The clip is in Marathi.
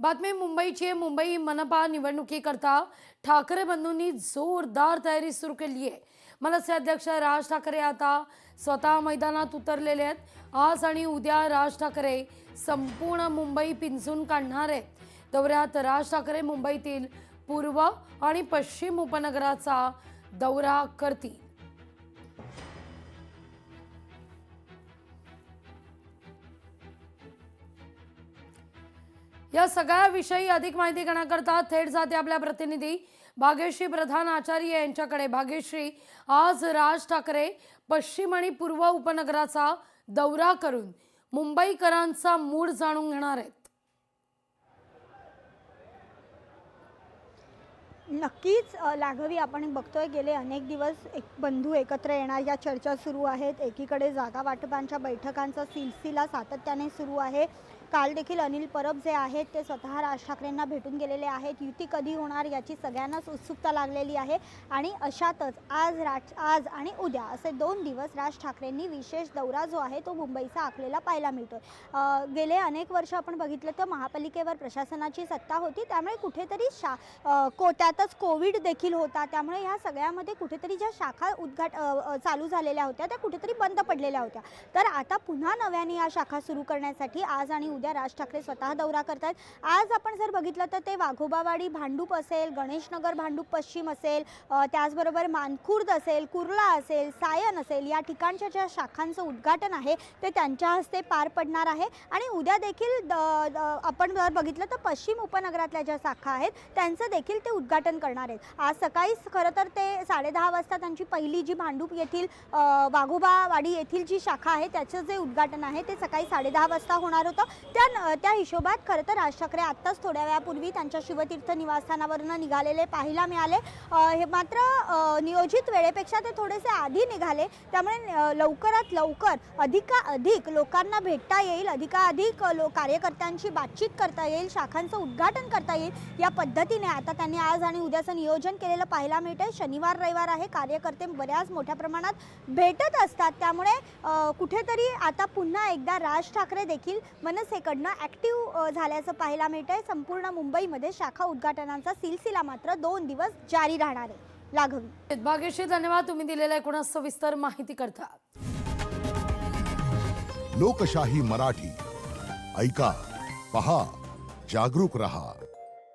बातमी मुंबईची आहे। मुंबई मनपा निवडणुकीकरता ठाकरे बंधूंनी जोरदार तयारी सुरू केली आहे। मनसे अध्यक्ष राज ठाकरे आता स्वतः मैदानात उतरलेले आहेत। आज आणि उद्या राज ठाकरे संपूर्ण मुंबई पिंजून काढणार आहेत। दौऱ्यात राज ठाकरे मुंबईतील पूर्व आणि पश्चिम उपनगराचा दौरा करतील। या सगळ्याविषयी अधिक माहिती घेण्याकरता थेट जाते आपल्या प्रतिनिधी भाग्यश्री प्रधान आचार्य यांच्याकडे। भाग्यश्री, आज राज ठाकरे पश्चिम आणि पूर्व उपनगराचा दौरा करून मुंबईकरांचा मूड जाणून घेणार आहेत। नक्कीच लाघवी, आपण बघतोय गेले अनेक दिवस एक बंधू एकत्र येणार या चर्चा सुरू आहेत। एकीकडे जागा वाटपांच्या बैठकांचा सिलसिला सातत्याने सुरू आहे। काल देखील अनिल परब जे आहेत ते स्वतः राज ठाकरेंना भेटून गेलेले आहेत। युती कधी होणार याची सगळ्यांनाच उत्सुकता लागलेली आहे आणि अशातच आज आणि उद्या असे 2 दिवस राज ठाकरेंनी विशेष दौरा जो आहे तो मुंबईचा आखलेला पाहायला मिळतोय। गेले अनेक वर्ष आपण बघितलं तर महापालिकेवर प्रशासनाची सत्ता होती, त्यामुळे कुठेतरी त्यातच कोविड देखील होता, त्यामुळे ह्या सगळ्यामध्ये कुठेतरी ज्या शाखा चालू झालेल्या होत्या त्या कुठेतरी बंद पडलेल्या होत्या। तर आता पुन्हा नव्याने या शाखा सुरू करण्यासाठी आज आणि उद्या राज ठाकरे स्वतः दौरा करतात। आज आपण जर बघितलं तर ते वाघोबावाडी भांडूप असेल, गणेशनगर भांडूप पश्चिम असेल, त्याचबरोबर मानखुर्द असेल, कुर्ला असेल, सायन असेल, या ठिकाणच्या ज्या शाखांचं उद्घाटन आहे ते त्यांच्या हस्ते पार पडणार आहे। आणि उद्या देखील आपण जर बघितलं तर पश्चिम उपनगरातल्या ज्या शाखा आहेत त्यांचं देखील ते उद्घाटन करणार आहेत। आज सकाळी खरं तर ते 10:30 वाजता त्यांची पहिली जी भांडूप येथील वाघोबावाडी येथील जी शाखा आहे त्याचं जे उद्घाटन आहे ते सकाळी 10:30 वाजता होणार होतं। त्या हिशोबात खरं तर राज ठाकरे आत्ताच थोड्या वेळापूर्वी त्यांच्या शिवतीर्थ निवासस्थानावरून निघालेले पाहायला मिळाले। हे मात्र नियोजित वेळेपेक्षा ते थोडेसे आधी निघाले, त्यामुळे लवकरात लवकर अधिक लोकांना भेटता येईल, अधिक कार्यकर्त्यांची बातचीत करता येईल, शाखांचं उद्घाटन करता येईल, या पद्धतीने आता त्यांनी आज आणि उद्याचं नियोजन केलेलं पाहायला मिळतंय। शनिवार रविवार आहे, कार्यकर्ते बऱ्याच मोठ्या प्रमाणात भेटत असतात, त्यामुळे कुठेतरी आता पुन्हा एकदा राज ठाकरे देखील मनसेकडनं ऍक्टिव्ह झाल्याचं पाहायला मिळतंय। संपूर्ण मुंबईमध्ये शाखा उद्घाटनांचा सिलसिला मात्र 2 दिवस जारी राहणार आहे। लाघवी, भाग्यश्री, धन्यवाद तुम्ही दिलेल्या एकूण सविस्तर माहिती करता। लोकशाही मराठी ऐका, पहा, जागरूक रहा।